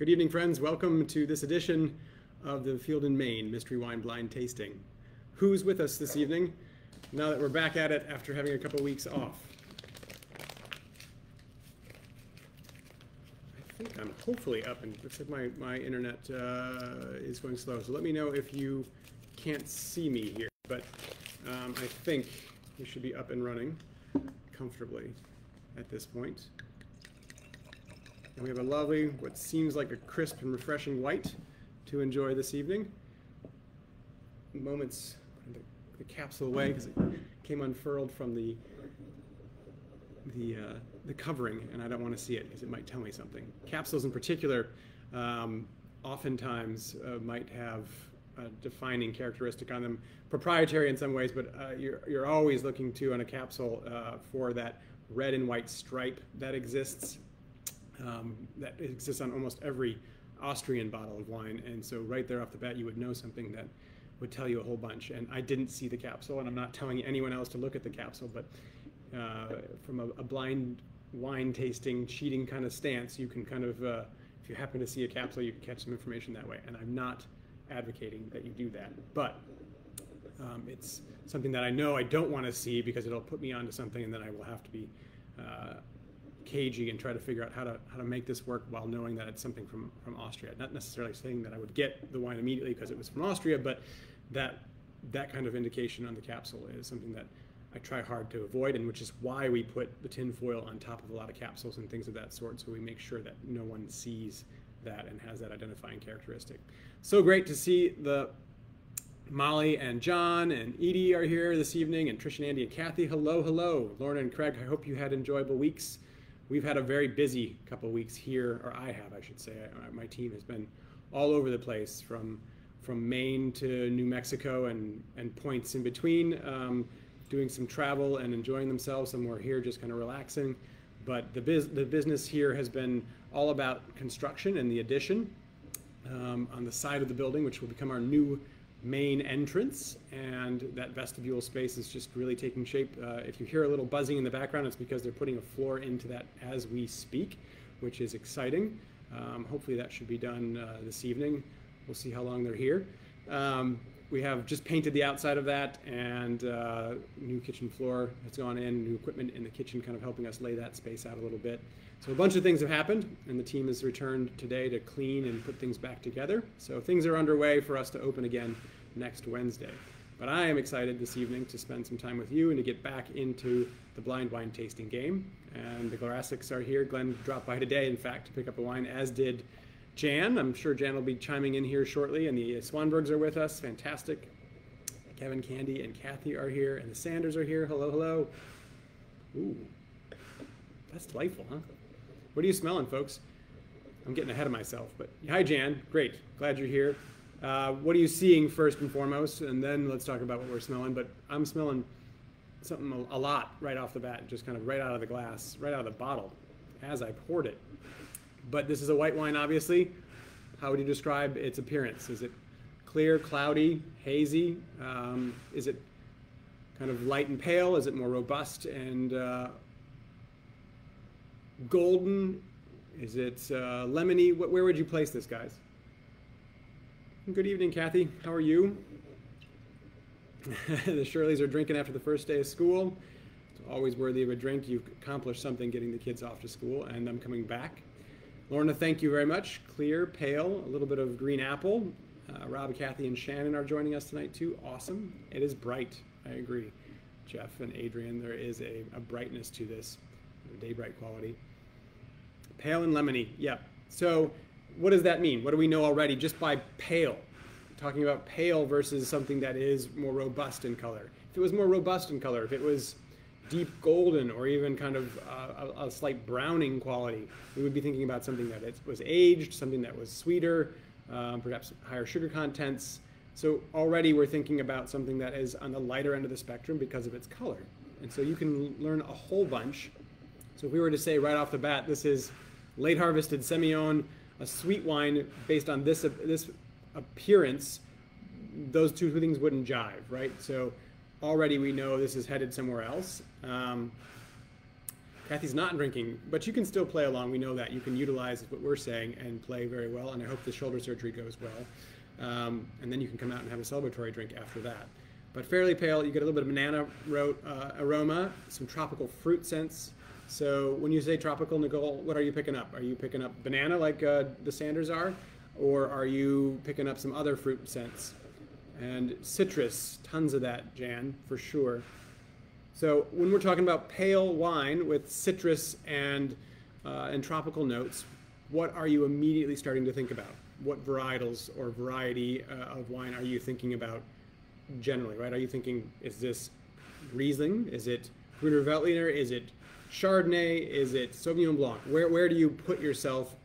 Good evening, friends. Welcome to this edition of the Field and Main Mystery Wine Blind Tasting. Who's with us this evening, now that we're back at it after having a couple weeks off? I think I'm hopefully up, and looks like my internet is going slow, so let me know if you can't see me here, but I think we should be up and running comfortably at this point. And we have a lovely, what seems like a crisp and refreshing white to enjoy this evening. Moments, put the capsule away because it came unfurled from the covering, and I don't want to see it because it might tell me something. Capsules in particular oftentimes might have a defining characteristic on them, proprietary in some ways, but you're always looking to on a capsule for that red and white stripe that exists. That exists on almost every Austrian bottle of wine, and so right there off the bat you would know something that would tell you a whole bunch. And I didn't see the capsule, and I'm not telling anyone else to look at the capsule, but from a blind wine tasting cheating kind of stance, you can kind of, if you happen to see a capsule, you can catch some information that way. And I'm not advocating that you do that, but it's something that I know I don't want to see because it'll put me onto something, and then I will have to be cagey and try to figure out how to make this work while knowing that it's something from Austria. Not necessarily saying that I would get the wine immediately because it was from Austria, but that kind of indication on the capsule is something that I try hard to avoid, and which is why we put the tin foil on top of a lot of capsules and things of that sort, so we make sure that no one sees that and has that identifying characteristic. So great to see the Molly and John and Edie are here this evening, and Trish and Andy and Kathy. Hello, hello. Lorna and Craig, I hope you had enjoyable weeks. We've had a very busy couple of weeks here, or I have, I should say. My team has been all over the place, from Maine to New Mexico and points in between, doing some travel and enjoying themselves. Some were here just kind of relaxing. But the business here has been all about construction and the addition on the side of the building, which will become our new main entrance, and that vestibule space is just really taking shape. If you hear a little buzzing in the background, it's because they're putting a floor into that as we speak, which is exciting. Hopefully that should be done this evening. We'll see how long they're here. We have just painted the outside of that, and new kitchen floor has gone in, new equipment in the kitchen kind of helping us lay that space out a little bit. So a bunch of things have happened, and the team has returned today to clean and put things back together. So things are underway for us to open again next Wednesday. But I am excited this evening to spend some time with you and to get back into the blind wine tasting game. And the Glarassics are here. Glenn dropped by today, in fact, to pick up a wine, as did Jan. I'm sure Jan will be chiming in here shortly, and the Swanbergs are with us. Fantastic. Kevin, Candy, and Kathy are here, and the Sanders are here. Hello, hello. Ooh, that's delightful, huh? What are you smelling, folks? I'm getting ahead of myself, but hi, Jan. Great. Glad you're here. What are you seeing first and foremost, and then let's talk about what we're smelling. But I'm smelling something a lot right off the bat, just kind of right out of the glass, right out of the bottle as I poured it. But this is a white wine, obviously. How would you describe its appearance? Is it clear, cloudy, hazy? Is it kind of light and pale? Is it more robust and golden? Is it lemony? Where would you place this, guys? Good evening, Kathy. How are you? The Shirleys are drinking after the first day of school. It's always worthy of a drink. You've accomplished something getting the kids off to school, and I'm coming back. Lorna, thank you very much. Clear, pale, a little bit of green apple. Rob, Kathy, and Shannon are joining us tonight too. Awesome. It is bright. I agree. Jeff and Adrian, there is a brightness to this, a day bright quality. Pale and lemony. Yeah. So what does that mean? What do we know already just by pale? Talking about pale versus something that is more robust in color. If it was more robust in color, if it was deep golden or even kind of a slight browning quality, we would be thinking about something that it was aged, something that was sweeter, perhaps higher sugar contents. So already we're thinking about something that is on the lighter end of the spectrum because of its color. And so you can learn a whole bunch. So if we were to say right off the bat, this is late harvested Semillon, a sweet wine based on this appearance, those two things wouldn't jive, right? So already we know this is headed somewhere else. Kathy's not drinking, but you can still play along. We know that. You can utilize what we're saying and play very well, and I hope the shoulder surgery goes well. And then you can come out and have a celebratory drink after that. But fairly pale, you get a little bit of banana aroma, some tropical fruit scents. So when you say tropical, Nicole, what are you picking up? Are you picking up banana like the Sanders are? Or are you picking up some other fruit scents? And citrus, tons of that, Jan, for sure. So when we're talking about pale wine with citrus and tropical notes, what are you immediately starting to think about? What varietals or variety of wine are you thinking about generally, right? Are you thinking, is this Riesling? Is it Grüner Veltliner? Is it Chardonnay? Is it Sauvignon Blanc? Where do you put yourself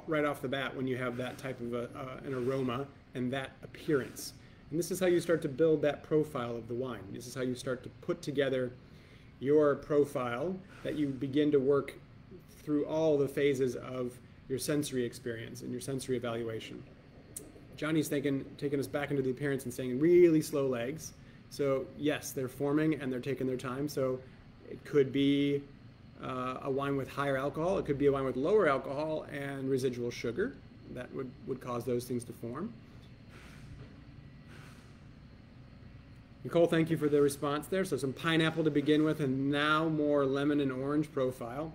right off the bat when you have that type of an aroma and that appearance? And this is how you start to build that profile of the wine. This is how you start to put together your profile that you begin to work through all the phases of your sensory experience and your sensory evaluation. Johnny's taking us back into the appearance and saying really slow legs. So yes, they're forming and they're taking their time. So it could be a wine with higher alcohol. It could be a wine with lower alcohol and residual sugar. That would cause those things to form. Nicole, thank you for the response there. So some pineapple to begin with, and now more lemon and orange profile.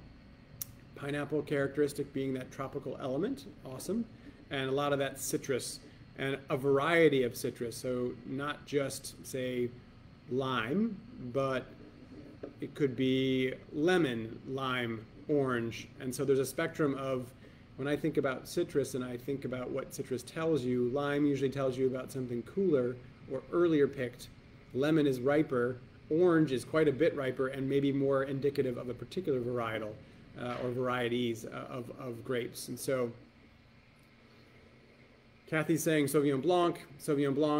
Pineapple characteristic being that tropical element, awesome. And a lot of that citrus, and a variety of citrus. So not just, say, lime, but it could be lemon, lime, orange. And so there's a spectrum of, when I think about citrus and I think about what citrus tells you, lime usually tells you about something cooler or earlier picked. Lemon is riper, orange is quite a bit riper and maybe more indicative of a particular varietal or varieties of grapes. And so Kathy's saying Sauvignon Blanc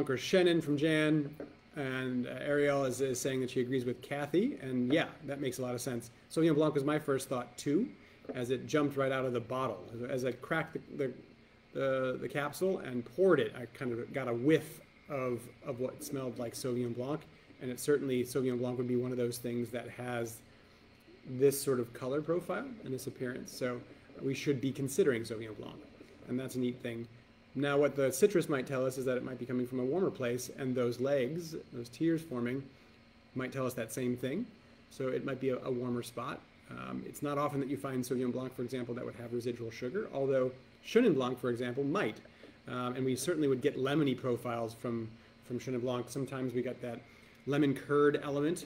or Chenin from Jan, and Ariel is saying that she agrees with Kathy, and yeah, that makes a lot of sense. Sauvignon Blanc was my first thought too, as it jumped right out of the bottle. As I cracked the capsule and poured it, I kind of got a whiff of what smelled like Sauvignon Blanc, and it certainly, Sauvignon Blanc would be one of those things that has this sort of color profile and this appearance. So we should be considering Sauvignon Blanc, and that's a neat thing. Now what the citrus might tell us is that it might be coming from a warmer place, and those legs, those tears forming, might tell us that same thing. So it might be a warmer spot. It's not often that you find Sauvignon Blanc, for example, that would have residual sugar, although Chenin Blanc, for example, might. And we certainly would get lemony profiles from Chenin Blanc. Sometimes we got that lemon curd element,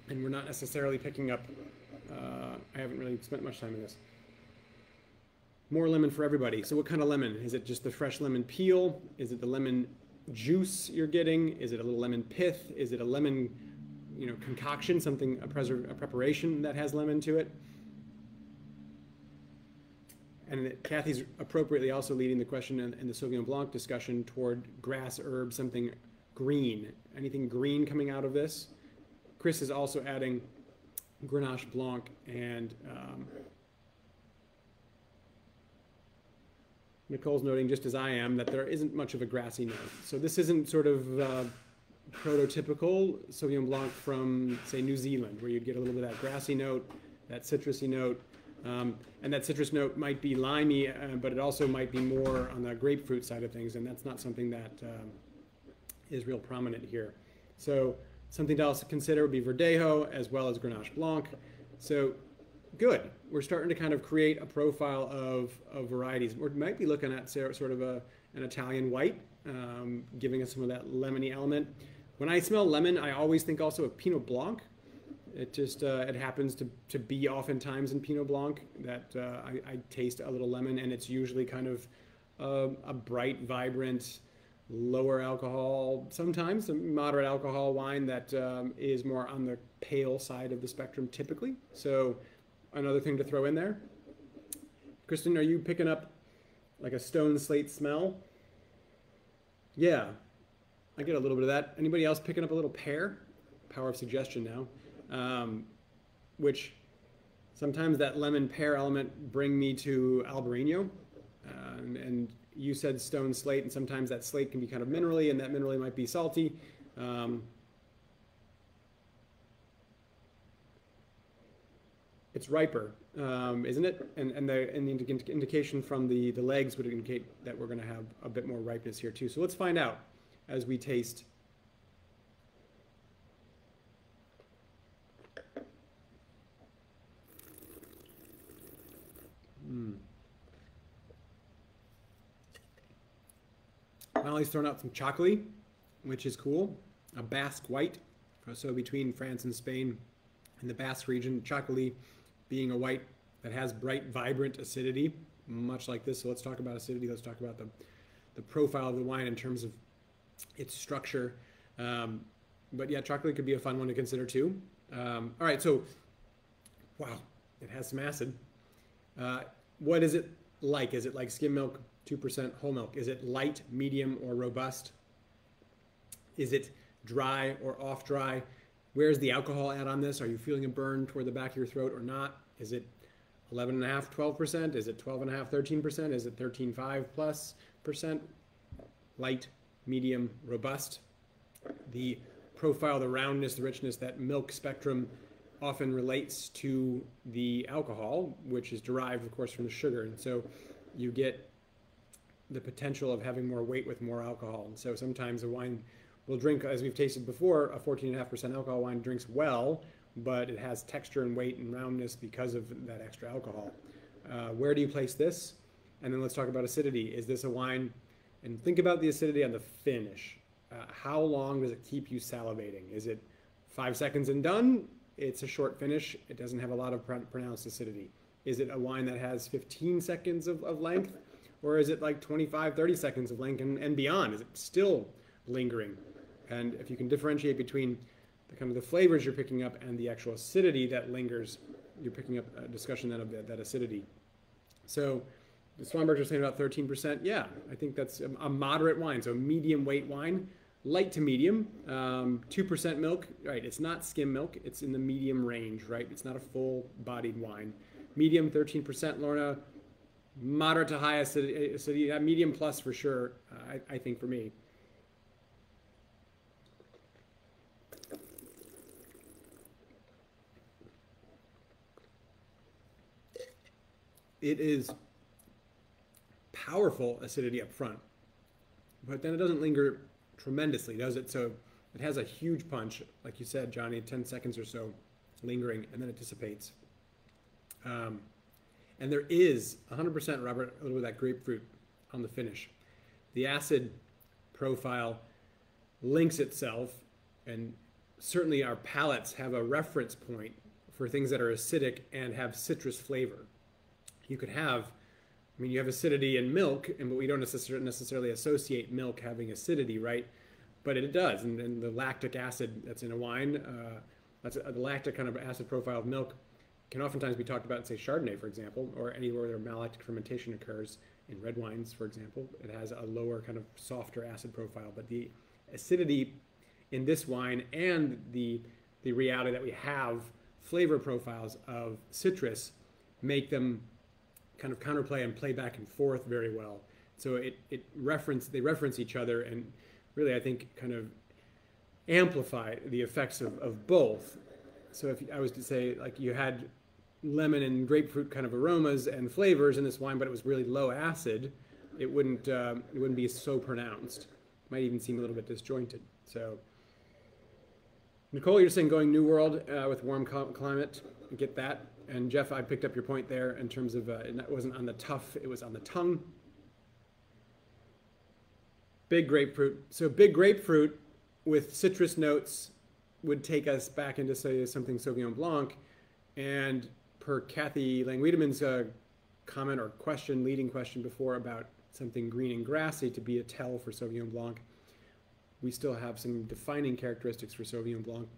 and we're not necessarily picking up, I haven't really spent much time in this. More lemon for everybody. So what kind of lemon? Is it just the fresh lemon peel? Is it the lemon juice you're getting? Is it a little lemon pith? Is it a lemon, concoction, something, a preparation that has lemon to it? And Kathy's appropriately also leading the question in the Sauvignon Blanc discussion toward grass, herb, something green. Anything green coming out of this? Chris is also adding Grenache Blanc, and Nicole's noting, just as I am, that there isn't much of a grassy note. So this isn't sort of prototypical Sauvignon Blanc from, say, New Zealand, where you'd get a little bit of that grassy note, that citrusy note. And that citrus note might be limey, but it also might be more on the grapefruit side of things, and that's not something that is real prominent here. So something else to consider would be Verdejo as well as Grenache Blanc. So good. We're starting to kind of create a profile of varieties. We might be looking at sort of an Italian white, giving us some of that lemony element. When I smell lemon, I always think also of Pinot Blanc. It just, it happens to be oftentimes in Pinot Blanc that I taste a little lemon, and it's usually kind of a bright, vibrant, lower alcohol, sometimes a moderate alcohol wine that is more on the pale side of the spectrum typically. So another thing to throw in there. Kristen, are you picking up like a stone slate smell? Yeah, I get a little bit of that. Anybody else picking up a little pear? Power of suggestion now. Which sometimes that lemon pear element bring me to Albarino, and you said stone slate, and sometimes that slate can be kind of minerally, and that minerally might be salty. it's riper, isn't it? And the indication from the legs would indicate that we're going to have a bit more ripeness here too. So let's find out as we taste. Molly's thrown out some chocolate, which is cool. A Basque white, so between France and Spain in the Basque region, chocolate being a white that has bright, vibrant acidity, much like this. So let's talk about acidity. Let's talk about the profile of the wine in terms of its structure. But yeah, chocolate could be a fun one to consider too. All right, so wow, it has some acid. What is it like? Is it like skim milk, 2% whole milk? Is it light, medium, or robust? Is it dry or off dry? Where's the alcohol at on this? Are you feeling a burn toward the back of your throat or not? Is it 11.5%, 12%? Is it 12.5%, 13%? Is it 13.5 plus percent? Light, medium, robust. The profile, the roundness, the richness, that milk spectrum often relates to the alcohol, which is derived, of course, from the sugar. And so you get the potential of having more weight with more alcohol. And so sometimes a wine will drink, as we've tasted before, a 14.5% alcohol wine drinks well, but it has texture and weight and roundness because of that extra alcohol. Where do you place this? And then let's talk about acidity. Is this a wine? And think about the acidity on the finish. How long does it keep you salivating? Is it 5 seconds and done? It's a short finish. It doesn't have a lot of pronounced acidity. Is it a wine that has 15 seconds of length? Or is it like 25, 30 seconds of length and beyond? Is it still lingering? And if you can differentiate between the kind of the flavors you're picking up and the actual acidity that lingers, you're picking up a discussion then of that acidity. So the Swanbergs are saying about 13%. Yeah, I think that's a moderate wine. So medium weight wine, light to medium, 2% milk. Right, it's not skim milk. It's in the medium range, right? It's not a full-bodied wine. Medium, 13%, Lorna. Moderate to high acidity, medium plus for sure, I think for me. It is powerful acidity up front, but then it doesn't linger tremendously, does it? So it has a huge punch, like you said, Johnny, 10 seconds or so lingering, and then it dissipates. And there is 100%, Robert, a little bit of that grapefruit on the finish. The acid profile links itself, and certainly our palates have a reference point for things that are acidic and have citrus flavor. You could have, I mean, you have acidity in milk, but we don't necessarily associate milk having acidity, right? But it does, and the lactic acid that's in a wine, the lactic kind of acid profile of milk can oftentimes be talked about in, say, Chardonnay, for example, or anywhere where malolactic fermentation occurs. In red wines, for example, it has a lower kind of softer acid profile. But the acidity in this wine and the reality that we have flavor profiles of citrus make them kind of counterplay and play back and forth very well. So they reference each other and really, I think, kind of amplify the effects of both. So if I was to say, like, you had lemon and grapefruit kind of aromas and flavors in this wine, but it was really low acid, it wouldn't be so pronounced. It might even seem a little bit disjointed. So, Nicole, you're saying going New World with warm climate. I get that. And Jeff, I picked up your point there in terms of it wasn't on the tough, it was on the tongue. Big grapefruit. So big grapefruit with citrus notes would take us back into, say, something Sauvignon Blanc. And per Kathy Lang-Wiedemann's comment or question, leading question before about something green and grassy to be a tell for Sauvignon Blanc, we still have some defining characteristics for Sauvignon Blanc,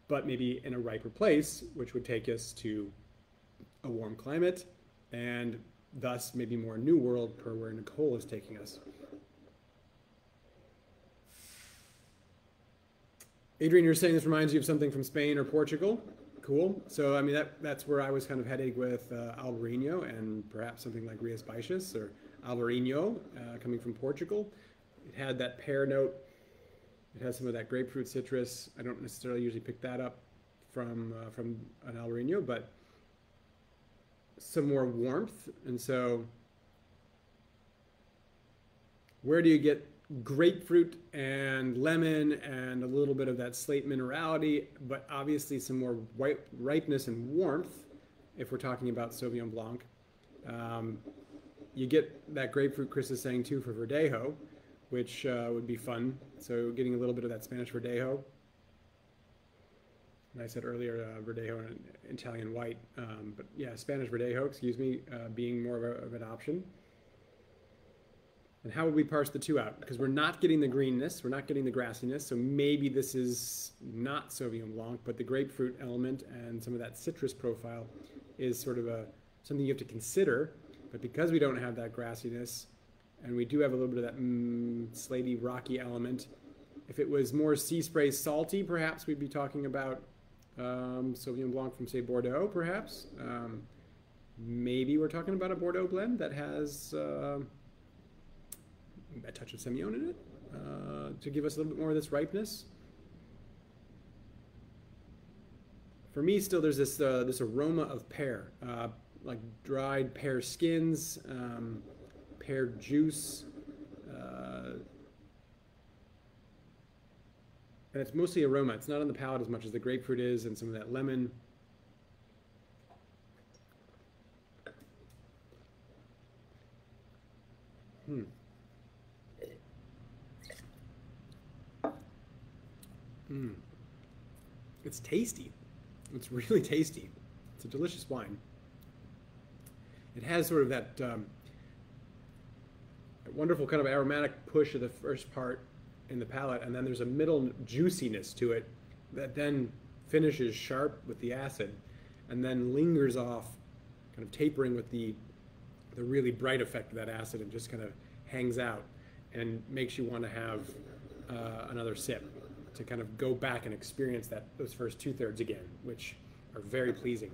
but maybe in a riper place, which would take us to a warm climate and thus maybe more New World per where Nicole is taking us. Adrian, you're saying this reminds you of something from Spain or Portugal. Cool. So, I mean, that's where I was kind of heading with Albarino and perhaps something like Rias Baixas or Albarino coming from Portugal. It had that pear note. It has some of that grapefruit citrus. I don't necessarily usually pick that up from an Albarino, but some more warmth. And so where do you get grapefruit and lemon and a little bit of that slate minerality, but obviously some more white ripeness and warmth if we're talking about Sauvignon Blanc? You get that grapefruit, Chris is saying, too, for Verdejo, which would be fun. So getting a little bit of that Spanish Verdejo. And I said earlier, Verdejo and Italian white. But yeah, Spanish Verdejo, excuse me, being more of an option. And how would we parse the two out? Because we're not getting the greenness, we're not getting the grassiness, so maybe this is not Sauvignon Blanc, but the grapefruit element and some of that citrus profile is sort of something you have to consider. But because we don't have that grassiness, and we do have a little bit of that slaty, rocky element, if it was more sea spray salty, perhaps we'd be talking about Sauvignon Blanc from, say, Bordeaux, perhaps. Maybe we're talking about a Bordeaux blend that has a touch of Semillon in it to give us a little bit more of this ripeness. For me, still, there's this aroma of pear, like dried pear skins, pear juice, and it's mostly aroma. It's not on the palate as much as the grapefruit is, and some of that lemon. It's tasty. It's really tasty. It's a delicious wine. It has sort of that wonderful kind of aromatic push of the first part in the palate, and then there's a middle juiciness to it that then finishes sharp with the acid, and then lingers off, kind of tapering with the really bright effect of that acid, and just kind of hangs out and makes you want to have another sip to kind of go back and experience those first 2/3 again, which are very pleasing.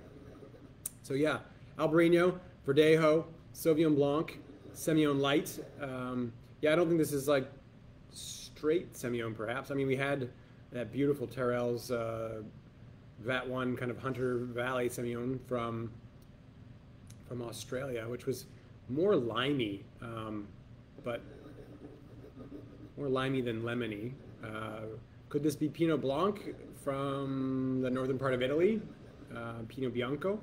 So yeah, Albarino, Verdejo, Sauvignon Blanc, Semillon Light. Yeah, I don't think this is like straight Semillon, perhaps. I mean, we had that beautiful Terrell's Vat 1 kind of Hunter Valley Semillon from Australia, which was more limey, but more limey than lemony. Could this be Pinot Blanc from the northern part of Italy? Pinot Bianco?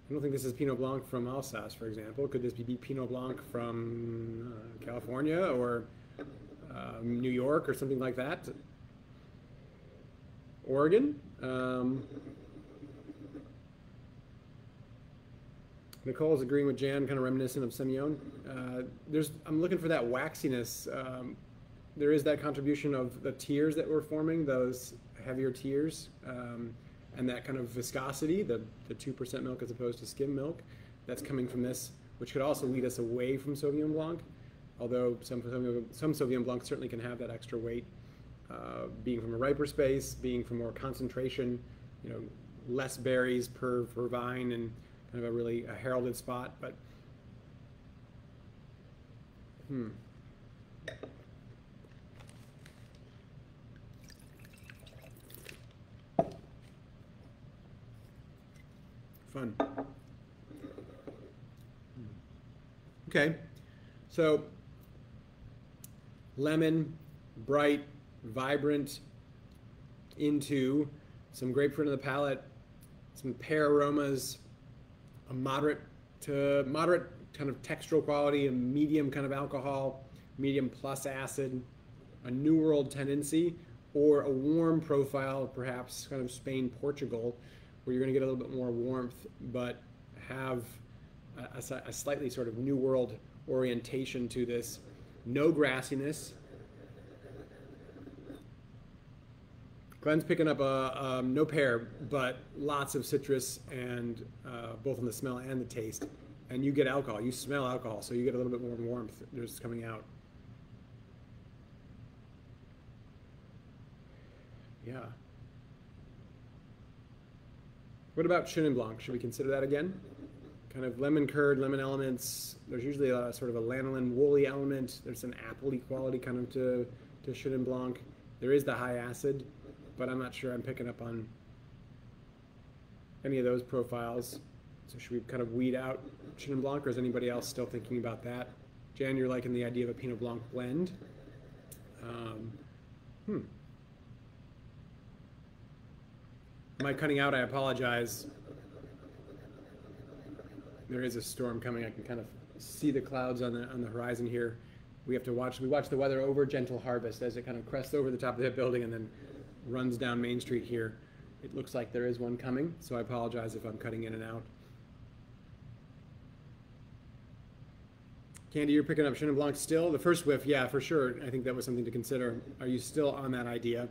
I don't think this is Pinot Blanc from Alsace, for example. Could this be Pinot Blanc from California or New York or something like that? Oregon? Nicole's agreeing with Jan, kind of reminiscent of Semillon. I'm looking for that waxiness. There is that contribution of the tears that we're forming, those heavier tears, and that kind of viscosity, the 2% milk as opposed to skim milk, that's coming from this, which could also lead us away from Sauvignon Blanc, although some Sauvignon Blanc certainly can have that extra weight, being from a riper space, being from more concentration, less berries per vine, and kind of a heralded spot, but fun. Okay, so lemon, bright, vibrant, into some grapefruit in the palate, some pear aromas, a moderate kind of textural quality, a medium kind of alcohol, medium plus acid, a New World tendency, or a warm profile, perhaps kind of Spain, Portugal, where you're going to get a little bit more warmth, but have a slightly sort of New World orientation to this. No grassiness. Glenn's picking up no pear, but lots of citrus, and both in the smell and the taste. And you get alcohol. You smell alcohol, so you get a little bit more warmth just coming out. Yeah. What about Chenin Blanc? Should we consider that again? Kind of lemon curd, lemon elements. There's usually a sort of a lanolin, woolly element. There's an apple-y quality kind of to Chenin Blanc. There is the high acid, but I'm not sure I'm picking up on any of those profiles. So should we kind of weed out Chenin Blanc, or is anybody else still thinking about that? Jan, you're liking the idea of a Pinot Blanc blend. Am I cutting out? I apologize. There is a storm coming. I can kind of see the clouds on the horizon here. We have to watch. We watch the weather over Gentle Harvest as it kind of crests over the top of that building and then runs down Main Street here. It looks like there is one coming, so I apologize if I'm cutting in and out. Candy, you're picking up Chenin Blanc still? The first whiff, yeah, for sure. I think that was something to consider. Are you still on that idea?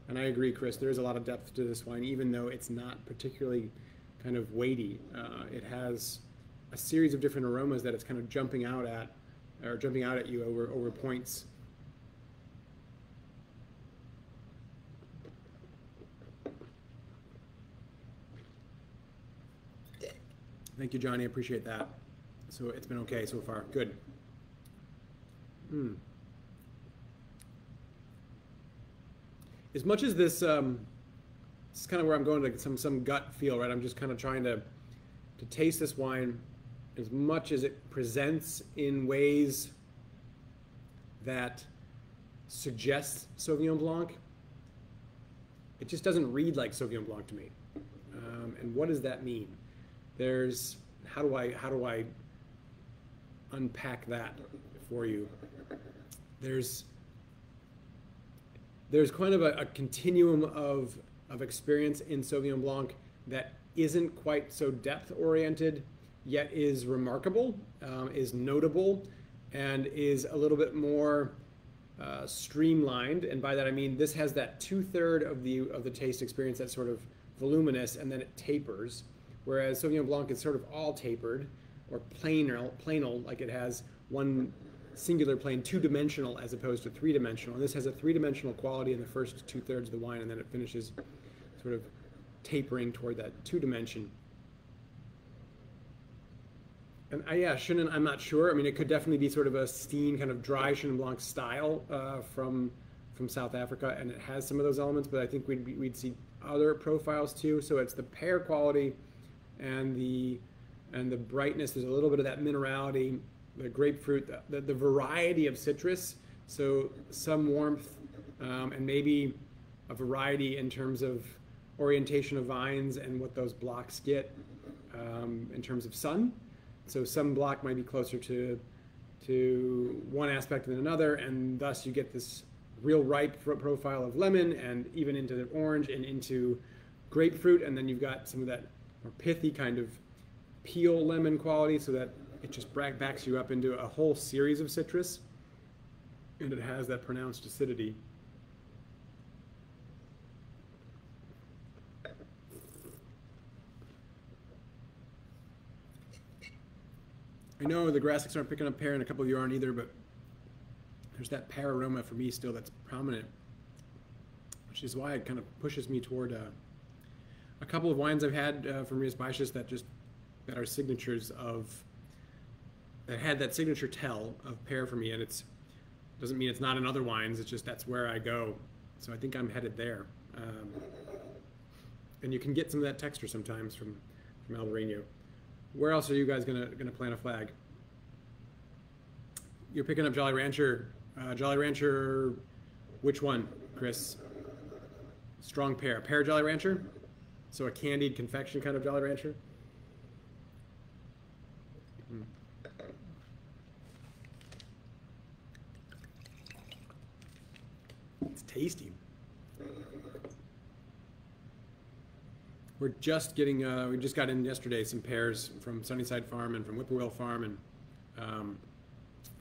And I agree, Chris, there is a lot of depth to this wine, even though it's not particularly kind of weighty. It has a series of different aromas that it's kind of jumping out at you over points. Thank you, Johnny. I appreciate that. So it's been okay so far. Good. As much as this is kind of where I'm going to some gut feel, right? I'm just kind of trying to taste this wine as much as it presents in ways that suggests Sauvignon Blanc. It just doesn't read like Sauvignon Blanc to me. And what does that mean? How do I unpack that for you? There's kind of a continuum of experience in Sauvignon Blanc that isn't quite so depth oriented, yet is remarkable, is notable, and is a little bit more streamlined. And by that I mean this has that 2/3 of the taste experience that's sort of voluminous, and then it tapers. Whereas Sauvignon Blanc is sort of all tapered, or planal, like it has one singular plane, two-dimensional as opposed to three-dimensional. And this has a three-dimensional quality in the first 2/3 of the wine, and then it finishes sort of tapering toward that two-dimension. And Chenin, I'm not sure. I mean, it could definitely be sort of a Steen kind of dry Chenin Blanc style from South Africa, and it has some of those elements, but I think we'd see other profiles too. So it's the pear quality and the brightness. There's a little bit of that minerality, the grapefruit, the variety of citrus. So some warmth and maybe a variety in terms of orientation of vines and what those blocks get in terms of sun. So some block might be closer to one aspect than another, and thus you get this real ripe profile of lemon and even into the orange and into grapefruit, and then you've got some of that more pithy kind of peel lemon quality, so that it just backs you up into a whole series of citrus, and it has that pronounced acidity. I know the Grassics aren't picking up pear, and a couple of you aren't either, but there's that pear aroma for me still that's prominent, which is why it kind of pushes me toward a couple of wines I've had from Rias Baixas that are signatures that had that signature tell of pear for me, and it doesn't mean it's not in other wines. It's just that's where I go. So I think I'm headed there, and you can get some of that texture sometimes from Albarino. Where else are you guys gonna plant a flag? You're picking up Jolly Rancher. Jolly Rancher, which one, Chris? Strong pear. Pear Jolly Rancher? So a candied confection kind of Jolly Rancher? It's tasty. We're just getting, we just got in yesterday some pears from Sunnyside Farm and from Whippoorwill Farm, and I'm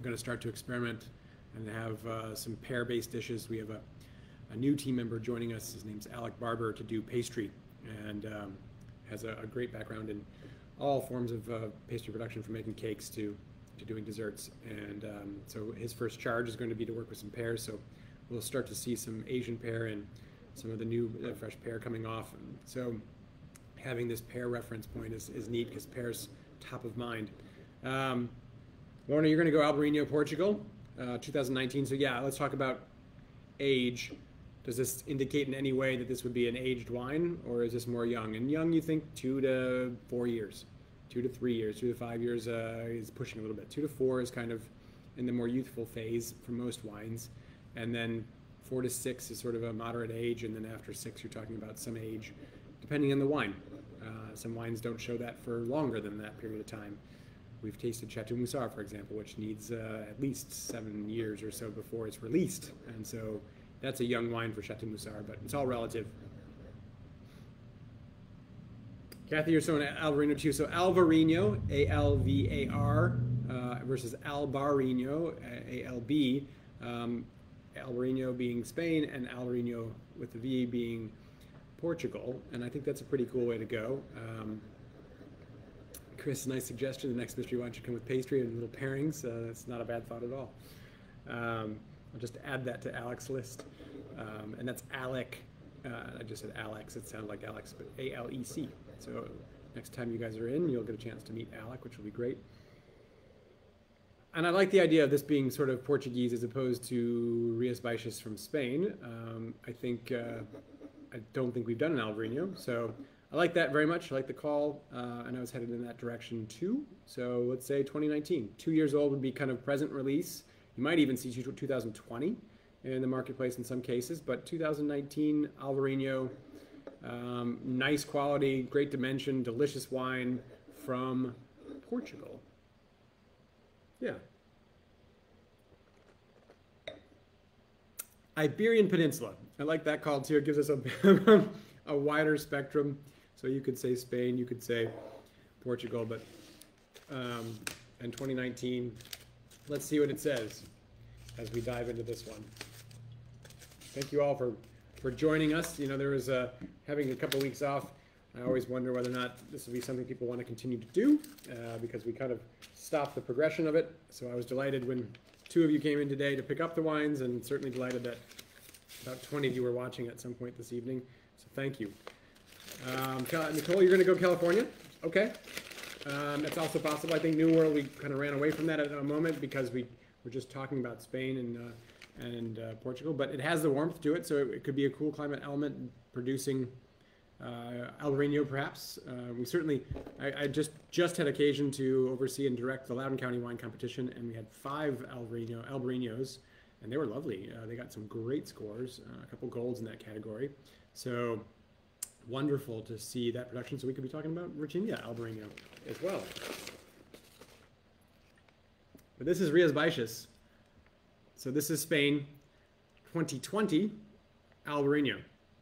going to start to experiment and have some pear-based dishes. We have a new team member joining us. His name's Alec Barber, to do pastry, and has a great background in all forms of pastry production, from making cakes to doing desserts. And so his first charge is going to be to work with some pears. So we'll start to see some Asian pear and some of the new fresh pear coming off. And so having this pear reference point is neat, because pear's top of mind. Lorna, you're going to go Albarino, Portugal, 2019. So yeah, let's talk about age. Does this indicate in any way that this would be an aged wine, or is this more young? And young, you think 2 to 4 years. 2 to 3 years. 2 to 5 years is pushing a little bit. 2 to 4 is kind of in the more youthful phase for most wines, and then 4 to 6 is sort of a moderate age, and then after 6 you're talking about some age, depending on the wine. Some wines don't show that for longer than that period of time. We've tasted Chateau Moussard, for example, which needs at least 7 years or so before it's released, and so that's a young wine for Chateau Moussard, but it's all relative. Kathy, you're showing Alvarinho too. So Alvarinho, A-L-V-A-R, versus Albarino, A-L-B. Alvarinho being Spain, and Alvarinho with the V being Portugal, and I think that's a pretty cool way to go. Chris, nice suggestion. The next mystery wine should come with pastry and little pairings. That's not a bad thought at all. I'll just add that to Alec's list. And that's Alec. I just said Alex. It sounded like Alex, but A-L-E-C. So next time you guys are in, you'll get a chance to meet Alec, which will be great. And I like the idea of this being sort of Portuguese as opposed to Rías Baixas from Spain. I don't think we've done an Alvarinho, so I like that very much. I like the call, and I was headed in that direction too. So let's say 2019. 2 years old would be kind of present release. You might even see 2020 in the marketplace in some cases, but 2019 Alvarinho, nice quality, great dimension, delicious wine from Portugal. Yeah. Iberian Peninsula. I like that call too. It gives us a wider spectrum. So you could say Spain, you could say Portugal, but in 2019, let's see what it says as we dive into this one. Thank you all for joining us. You know, there was having a couple weeks off. I always wonder whether or not this will be something people want to continue to do because we kind of stopped the progression of it. So I was delighted when 2 of you came in today to pick up the wines, and certainly delighted that about 20 of you were watching at some point this evening. So thank you. Nicole, you're going to go California? Okay. That's also possible. I think New World, we kind of ran away from that at a moment because we were just talking about Spain and Portugal, but it has the warmth to it, so it could be a cool climate element producing Alvarinho, perhaps. We certainly, I just had occasion to oversee and direct the Loudoun County Wine Competition, and we had 5 Alvarinhos, and they were lovely. They got some great scores, a couple golds in that category. So wonderful to see that production. So we could be talking about Virginia Alvarinho as well. But this is Rías Baixas. So this is Spain, 2020 Alvarinho.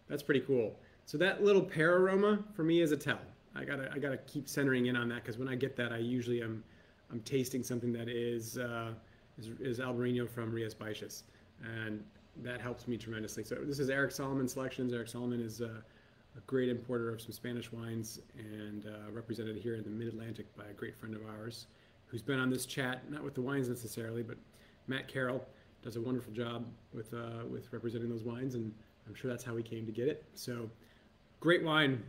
That's pretty cool. So that little pear aroma for me is a tell. I gotta keep centering in on that, because when I get that, I usually am tasting something that is Alvarinho from Rías Baixas, and that helps me tremendously. So this is Eric Solomon Selections. Eric Solomon is a great importer of some Spanish wines, and represented here in the Mid-Atlantic by a great friend of ours who's been on this chat, not with the wines necessarily, but Matt Carroll does a wonderful job with representing those wines, and I'm sure that's how he came to get it. So great wine.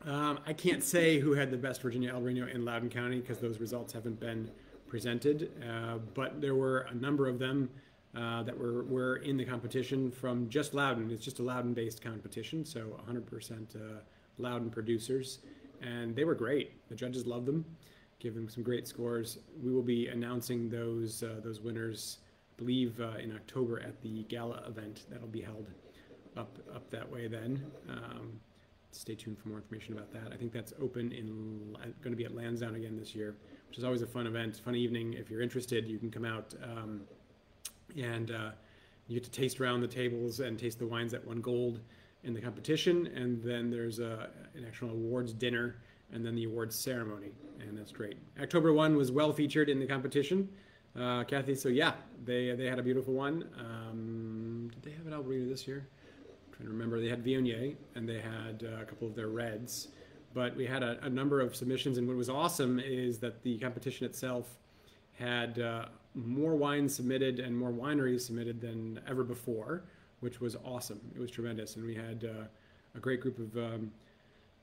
I can't say who had the best Virginia Alvarinho in Loudoun County because those results haven't been presented, but there were a number of them that were in the competition from just Loudoun. It's just a Loudoun-based competition, so 100% Loudoun producers, and they were great. The judges loved them, gave them some great scores. We will be announcing those winners, I believe, in October at the gala event that'll be held up that way then. Stay tuned for more information about that. I think that's open going to be at Lansdowne again this year, which is always a fun event, fun evening. If you're interested, you can come out and you get to taste around the tables and taste the wines that won gold in the competition, and then there's an actual awards dinner and then the awards ceremony, and that's great. October 1 was well featured in the competition, Kathy, so yeah, they had a beautiful one. Did they have an Alvarinho this year? Trying to remember. They had Viognier, and they had a couple of their reds, but we had a number of submissions, and what was awesome is that the competition itself had more wines submitted and more wineries submitted than ever before, which was awesome. It was tremendous, and we had a great group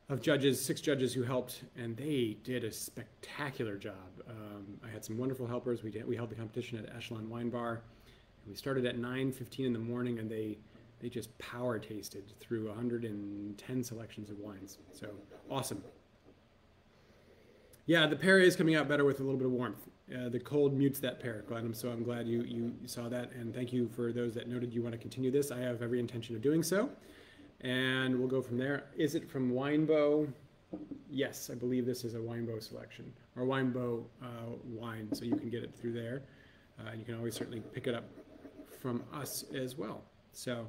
of judges, 6 judges who helped, and they did a spectacular job. I had some wonderful helpers. We held the competition at Echelon Wine Bar. We started at 9:15 in the morning, and they just power tasted through 110 selections of wines. So awesome. Yeah, the pear is coming out better with a little bit of warmth. The cold mutes that pear, Glenn, so I'm glad you saw that, and thank you for those that noted you want to continue this. I have every intention of doing so, and we'll go from there. Is it from Winebow? Yes, I believe this is a Winebow selection, or Winebow wine, so you can get it through there. You can always certainly pick it up from us as well. So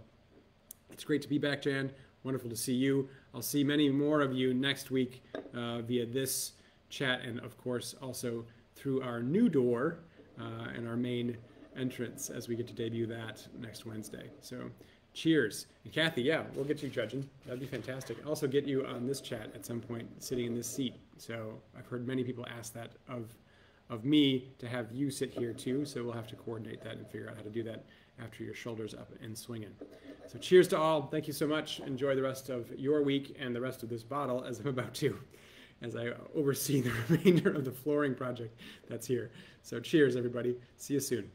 it's great to be back, Jan. Wonderful to see you. I'll see many more of you next week via this chat, and of course also through our new door and our main entrance as we get to debut that next Wednesday. So cheers. And Kathy, yeah, we'll get you judging. That'd be fantastic. Also get you on this chat at some point, sitting in this seat. So I've heard many people ask that of me, to have you sit here too. So we'll have to coordinate that and figure out how to do that after your shoulders up and swinging. So cheers to all. Thank you so much. Enjoy the rest of your week and the rest of this bottle, as I'm about to, as I oversee the remainder of the flooring project that's here. So cheers, everybody. See you soon.